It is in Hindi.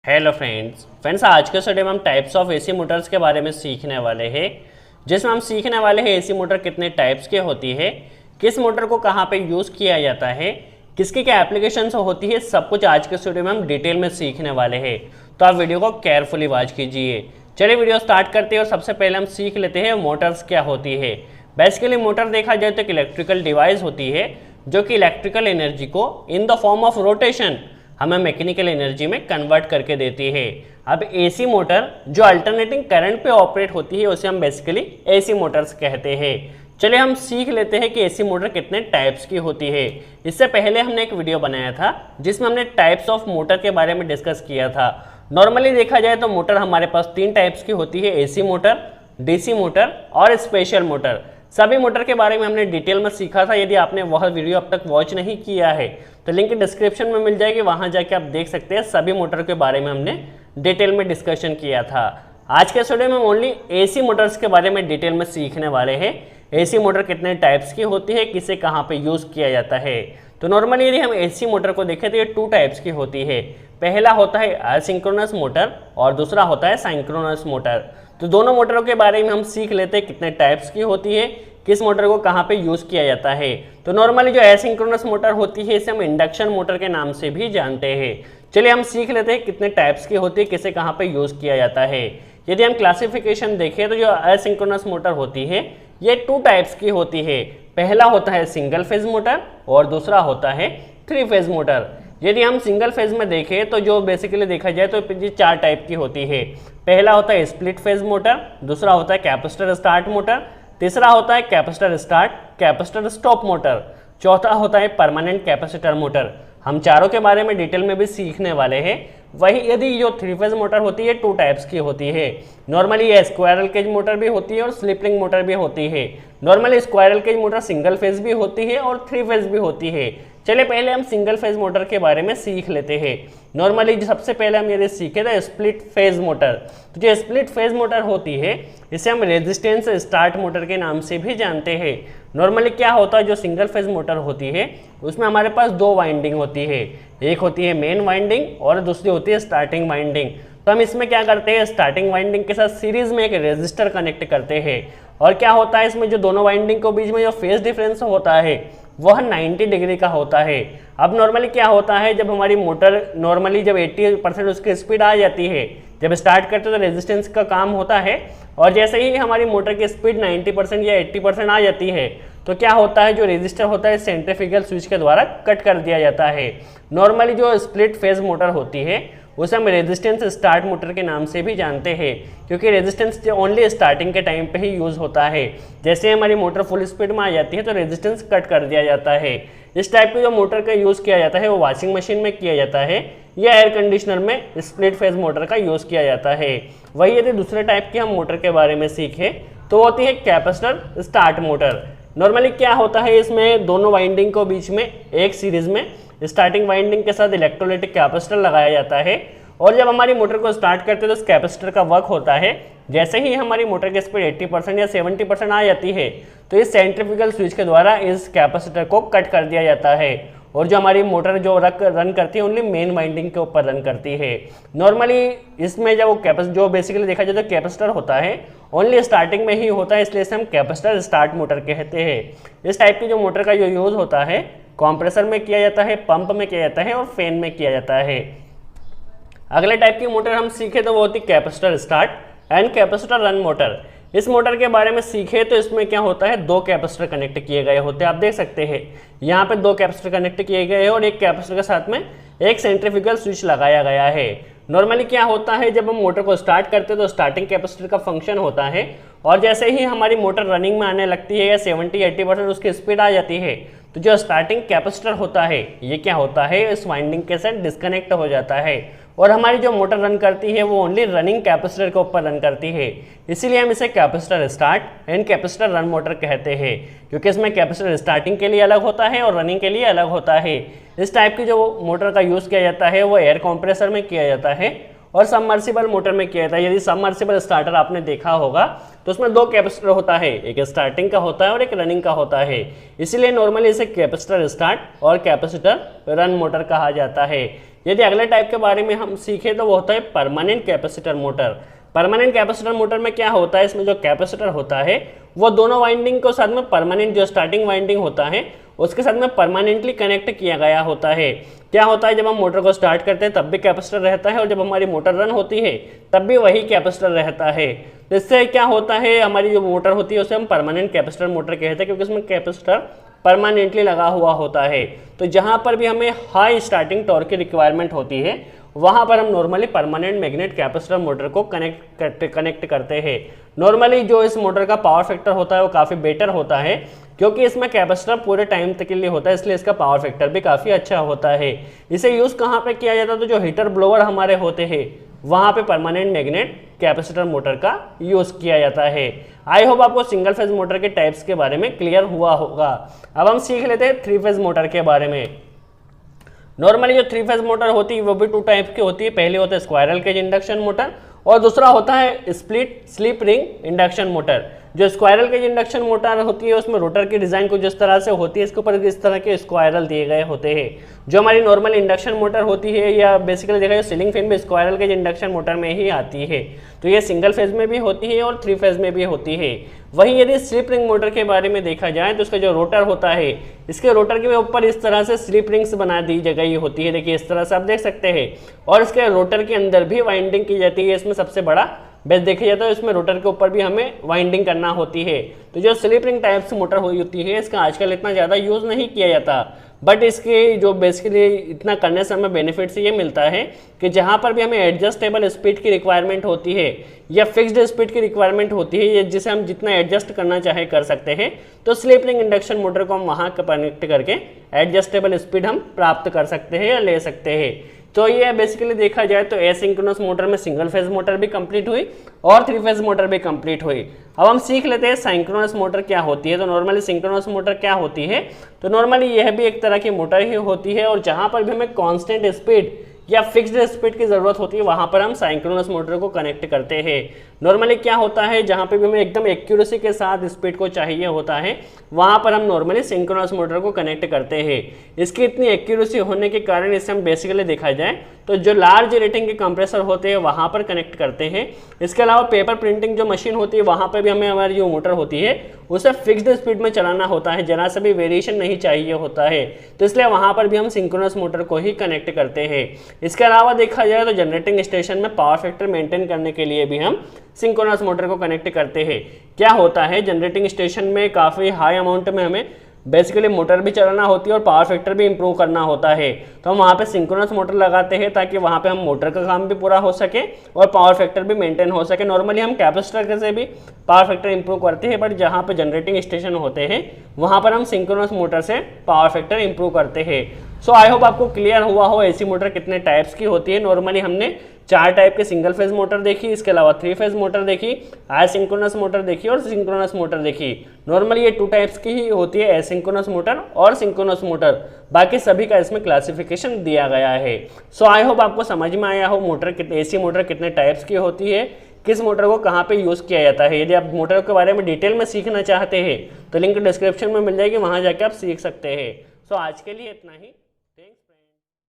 हेलो फ्रेंड्स आज के स्टडी में हम टाइप्स ऑफ एसी मोटर्स के बारे में सीखने वाले हैं, जिसमें हम सीखने वाले हैं एसी मोटर कितने टाइप्स के होती है, किस मोटर को कहाँ पे यूज़ किया जाता है, किसकी क्या एप्लीकेशंस होती है, सब कुछ आज के स्टडी में हम डिटेल में सीखने वाले हैं। तो आप वीडियो को केयरफुली वॉच कीजिए। चलिए वीडियो स्टार्ट करते हैं और सबसे पहले हम सीख लेते हैं मोटर्स क्या होती है। बेसिकली मोटर देखा जाए तो एक इलेक्ट्रिकल डिवाइस होती है जो कि इलेक्ट्रिकल एनर्जी को in the form of rotation हमें मैकेनिकल एनर्जी में कन्वर्ट करके देती है। अब एसी मोटर जो अल्टरनेटिंग करंट पे ऑपरेट होती है उसे हम बेसिकली एसी मोटर्स कहते हैं। चलिए हम सीख लेते हैं कि एसी मोटर कितने टाइप्स की होती है। इससे पहले हमने एक वीडियो बनाया था जिसमें हमने टाइप्स ऑफ मोटर के बारे में डिस्कस किया था। नॉर्मली देखा जाए तो मोटर हमारे पास 3 टाइप्स की होती है, एसी मोटर, डीसी मोटर और स्पेशल मोटर। सभी मोटर के बारे में हमने डिटेल में सीखा था। यदि आपने वह वीडियो अब तक वॉच नहीं किया है तो लिंक डिस्क्रिप्शन में मिल जाएगी, वहां जाके आप देख सकते हैं। सभी मोटर के बारे में हमने डिटेल में डिस्कशन किया था। आज के स्टूडियो में ओनली एसी मोटर्स के बारे में डिटेल में सीखने वाले हैं। एसी मोटर कितने टाइप्स की होती है, किसे कहाँ पे यूज़ किया जाता है। तो नॉर्मली यदि हम एसी मोटर को देखें तो ये 2 टाइप्स की होती है। पहला होता है असिंक्रोनस मोटर और दूसरा होता है साइंक्रोनस मोटर। तो दोनों मोटरों के बारे में हम सीख लेते हैं कितने टाइप्स की होती है, किस मोटर को कहाँ पे यूज़ किया जाता है। तो नॉर्मली जो एसिंक्रोनस मोटर होती है इसे हम इंडक्शन मोटर के नाम से भी जानते हैं। चलिए हम सीख लेते हैं कितने टाइप्स की होती है, किसे कहाँ पे यूज़ किया जाता है। यदि हम क्लासिफिकेशन देखें तो जो असिंक्रोनस मोटर होती है ये 2 टाइप्स की होती है। पहला होता है सिंगल फेज मोटर और दूसरा होता है 3 फेज मोटर। यदि हम सिंगल फेज में देखें तो जो बेसिकली देखा जाए तो ये 4 टाइप की होती है। पहला होता है स्प्लिट फेज मोटर, दूसरा होता है कैपेसिटर स्टार्ट मोटर, तीसरा होता है capacitor start capacitor stop motor, चौथा होता है परमानेंट कैपेसिटर मोटर। हम चारों के बारे में डिटेल में भी सीखने वाले हैं। वही यदि जो 3 फेज मोटर होती है 2 टाइप्स की होती है। नॉर्मली ये स्क्वायरल केज मोटर भी होती है और स्लिप रिंग मोटर भी होती है। Normally squirrel cage motor single phase भी होती है और 3 फेज भी होती है। चलिए पहले हम सिंगल फेज मोटर के बारे में सीख लेते हैं। नॉर्मली सबसे पहले हम ये सीखे थे स्प्लिट फेज मोटर। तो जो स्प्लिट फेज मोटर होती है इसे हम रेजिस्टेंस स्टार्ट मोटर के नाम से भी जानते हैं। नॉर्मली क्या होता है, जो सिंगल फेज मोटर होती है उसमें हमारे पास 2 वाइंडिंग होती है। एक होती है मेन वाइंडिंग और दूसरी होती है स्टार्टिंग वाइंडिंग। तो हम इसमें क्या करते हैं, स्टार्टिंग वाइंडिंग के साथ सीरीज में एक रेजिस्टर कनेक्ट करते हैं। और क्या होता है इसमें जो दोनों वाइंडिंग के बीच में जो फेज डिफरेंस होता है वह 90 डिग्री का होता है। अब नॉर्मली क्या होता है, जब हमारी मोटर नॉर्मली जब 80% उसकी स्पीड आ जाती है, जब स्टार्ट करते तो रेजिस्टेंस का काम होता है। और जैसे ही हमारी मोटर की स्पीड 90% या 80% आ जाती है तो क्या होता है, जो रेजिस्टर होता है सेंट्रीफ्यूगल स्विच के द्वारा कट कर दिया जाता है। नॉर्मली जो स्प्लिट फेज मोटर होती है उसे हम रेजिस्टेंस स्टार्ट मोटर के नाम से भी जानते हैं, क्योंकि रेजिस्टेंस ओनली स्टार्टिंग के टाइम पे ही यूज़ होता है। जैसे हमारी मोटर फुल स्पीड में आ जाती है तो रेजिस्टेंस कट कर दिया जाता है। इस टाइप की जो मोटर का यूज़ किया जाता है वो वॉशिंग मशीन में किया जाता है या एयर कंडीशनर में स्प्लिट फेज मोटर का यूज़ किया जाता है। वही यदि दूसरे टाइप की हम मोटर के बारे में सीखें तो होती है कैपेसिटर स्टार्ट मोटर। नॉर्मली क्या होता है, इसमें दोनों वाइंडिंग को बीच में एक सीरीज में स्टार्टिंग वाइंडिंग के साथ इलेक्ट्रोलाइटिक कैपेसिटर लगाया जाता है। और जब हमारी मोटर को स्टार्ट करते हैं तो इस कैपेसिटर का वर्क होता है, जैसे ही हमारी मोटर की स्पीड 80% या 70% आ जाती है तो इस सेंट्रीफ्यूगल स्विच के द्वारा इस कैपेसिटर को कट कर दिया जाता है। और जो हमारी मोटर जो रन करती है ओनली मेन वाइंडिंग के ऊपर रन करती है। नॉर्मली इसमें जब वो जो बेसिकली देखा जाए तो कैपेसिटर होता है ओनली स्टार्टिंग में ही होता है, इसलिए इसे हम कैपेसिटर स्टार्ट मोटर कहते हैं। इस टाइप की जो मोटर का जो यूज़ होता है कंप्रेसर में किया जाता है, पंप में किया जाता है और फैन में किया जाता है। अगले टाइप की मोटर हम सीखे तो वो होती है capacitor start and capacitor run motor. इस मोटर के बारे में सीखे तो इसमें क्या होता है, 2 कैपेसिटर कनेक्ट किए गए होते हैं। आप देख सकते हैं यहाँ पे 2 कैपेसिटर कनेक्ट किए गए हैं और एक कैपेसिटर के साथ में एक सेंट्रीफ्यूगल स्विच लगाया गया है। नॉर्मली क्या होता है, जब हम मोटर को स्टार्ट करते हैं तो स्टार्टिंग कैपेसिटर का फंक्शन होता है और जैसे ही हमारी मोटर रनिंग में आने लगती है या 70-80% उसकी स्पीड आ जाती है तो जो स्टार्टिंग कैपेसिटर होता है ये क्या होता है, इस वाइंडिंग के साथ डिस्कनेक्ट हो जाता है और हमारी जो मोटर रन करती है वो ओनली रनिंग कैपेसिटर के ऊपर रन करती है। इसीलिए हम इसे capacitor start and capacitor run motor कहते हैं, क्योंकि इसमें कैपेसिटर स्टार्टिंग के लिए अलग होता है और रनिंग के लिए अलग होता है। इस टाइप की जो मोटर का यूज़ किया जाता है वो एयर कंप्रेसर में किया जाता है और सबमर्सिबल मोटर में किया जाता है। यदि सबमर्सिबल स्टार्टर आपने देखा होगा तो उसमें 2 कैपेसिटर होता है, एक स्टार्टिंग का होता है और एक रनिंग का होता है। इसीलिए नॉर्मली इसे कैपेसिटर स्टार्ट और कैपेसिटर रन मोटर कहा जाता है। यदि अगले टाइप के बारे में हम सीखें तो वो होता है permanent capacitor motor. Permanent capacitor motor में क्या होता है, इसमें जो कैपेसिटर होता है वो दोनों वाइंडिंग को साथ में परमानेंट, जो स्टार्टिंग वाइंडिंग होता है उसके साथ में परमानेंटली कनेक्ट किया गया होता है। क्या होता है, जब हम मोटर को स्टार्ट करते हैं तब भी कैपेसिटर रहता है और जब हमारी मोटर रन होती है तब भी वही कैपेसिटर रहता है। इससे क्या होता है, हमारी जो मोटर होती है उसे हम परमानेंट कैपेसिटर मोटर कहते हैं, क्योंकि उसमें कैपेसिटर परमानेंटली लगा हुआ होता है। तो जहाँ पर भी हमें हाई स्टार्टिंग टॉर्क की रिक्वायरमेंट होती है वहाँ पर हम normally permanent magnet capacitor motor को कनेक्ट करते हैं। नॉर्मली जो इस मोटर का पावर फैक्टर होता है वो काफ़ी बेटर होता है, क्योंकि इसमें कैपेसिटर पूरे टाइम तक के लिए होता है, इसलिए इसका पावर फैक्टर भी काफ़ी अच्छा होता है। इसे यूज़ कहाँ पे किया जाता है, तो जो हीटर ब्लोअर हमारे होते हैं वहाँ पे परमानेंट मैग्नेट कैपेसिटर मोटर का यूज़ किया जाता है। आई होप आपको सिंगल फेज मोटर के टाइप्स के बारे में क्लियर हुआ होगा। अब हम सीख लेते हैं थ्री फेज मोटर के बारे में। नॉर्मली जो थ्री फेज मोटर होती है वो भी टू टाइप की होती है। पहले होता है स्क्वायरल केज इंडक्शन मोटर और दूसरा होता है split slip ring induction motor. जो स्क्वायरल केज इंडक्शन मोटर होती है उसमें रोटर की डिज़ाइन कुछ जिस तरह से होती है, इसके ऊपर इस तरह के स्क्वायरल दिए गए होते हैं। जो हमारी नॉर्मल इंडक्शन मोटर होती है या बेसिकली देखा जाए सीलिंग फैन में स्क्वायरल केज इंडक्शन मोटर में ही आती है, तो ये सिंगल फेज में भी होती है और थ्री फेज में भी होती है। वहीं यदि स्लिप रिंग मोटर के बारे में देखा जाए तो इसका जो रोटर होता है, इसके रोटर के ऊपर इस तरह से स्लिप रिंग्स बना दी गई होती है, देखिए इस तरह से आप देख सकते हैं। और इसके रोटर के अंदर भी वाइंडिंग की जाती है। इसमें सबसे बड़ा बेस देखा जाता है, इसमें रोटर के ऊपर भी हमें वाइंडिंग करना होती है। तो जो स्लिप रिंग टाइप से मोटर हुई होती है इसका आजकल इतना ज़्यादा यूज़ नहीं किया जाता, बट इसके जो बेसिकली इतना करने से हमें बेनिफिट से ये मिलता है कि जहाँ पर भी हमें एडजस्टेबल स्पीड की रिक्वायरमेंट होती है या फिक्स्ड स्पीड की रिक्वायरमेंट होती है, जिसे हम जितना एडजस्ट करना चाहे कर सकते हैं, तो स्लिप रिंग इंडक्शन मोटर को हम वहाँ कनेक्ट करके एडजस्टेबल स्पीड हम प्राप्त कर सकते हैं या ले सकते हैं। तो ये बेसिकली देखा जाए तो एसिंक्रोनस मोटर में सिंगल फेज मोटर भी कंप्लीट हुई और थ्री फेज मोटर भी कंप्लीट हुई। अब हम सीख लेते हैं सिंक्रोनस मोटर क्या होती है। तो नॉर्मली सिंक्रोनस मोटर क्या होती है, तो नॉर्मली यह भी एक तरह की मोटर ही होती है और जहाँ पर भी हमें कांस्टेंट स्पीड या फिक्स्ड स्पीड की ज़रूरत होती है वहाँ पर हम सिंक्रोनस मोटर को कनेक्ट करते हैं। नॉर्मली क्या होता है, जहाँ पे भी हमें एकदम एक्यूरेसी के साथ स्पीड को चाहिए होता है वहाँ पर हम नॉर्मली सिंक्रोनस मोटर को कनेक्ट करते हैं। इसकी इतनी एक्यूरेसी होने के कारण इसे हम बेसिकली देखा जाए तो जो लार्ज रेटिंग के कंप्रेसर होते हैं वहाँ पर कनेक्ट करते हैं। इसके अलावा पेपर प्रिंटिंग जो मशीन होती है वहाँ पर भी हमें हमारी जो मोटर होती है उसे फिक्स्ड स्पीड में चलाना होता है, जरा सा भी वेरिएशन नहीं चाहिए होता है, तो इसलिए वहाँ पर भी हम सिंक्रोनस मोटर को ही कनेक्ट करते हैं। इसके अलावा देखा जाए तो जनरेटिंग स्टेशन में पावर फैक्टर मेंटेन करने के लिए भी हम सिंक्रोनस मोटर को कनेक्ट करते हैं। क्या होता है, जनरेटिंग स्टेशन में काफ़ी हाई अमाउंट में हमें बेसिकली मोटर भी चलाना होती है और पावर फैक्टर भी इंप्रूव करना होता है, तो हम वहाँ पे सिंक्रोनस मोटर लगाते हैं ताकि वहाँ पे हम मोटर का काम भी पूरा हो सके और पावर फैक्टर भी मेंटेन हो सके। नॉर्मली हम कैपेसिटर से भी पावर फैक्टर इंप्रूव करते हैं, बट जहाँ पे जनरेटिंग स्टेशन होते हैं वहाँ पर हम सिंक्रोनस मोटर से पावर फैक्टर इंप्रूव करते हैं। सो आई होप आपको क्लियर हुआ हो एसी मोटर कितने टाइप्स की होती है। नॉर्मली हमने 4 टाइप के सिंगल फेज मोटर देखी, इसके अलावा 3 फेज मोटर देखी, एसिंक्रोनस मोटर देखी और सिंक्रोनस मोटर देखी। नॉर्मली ये 2 टाइप्स की ही होती है, एसिंक्रोनस मोटर और सिंक्रोनस मोटर, बाकी सभी का इसमें क्लासिफिकेशन दिया गया है। सो आई होप आपको समझ में आया हो मोटर एसी मोटर कितने टाइप्स की होती है, किस मोटर को कहाँ पे यूज़ किया जाता है। यदि आप मोटर के बारे में डिटेल में सीखना चाहते हैं तो लिंक डिस्क्रिप्शन में मिल जाएगी, वहाँ जाके आप सीख सकते हैं। सो आज के लिए इतना ही।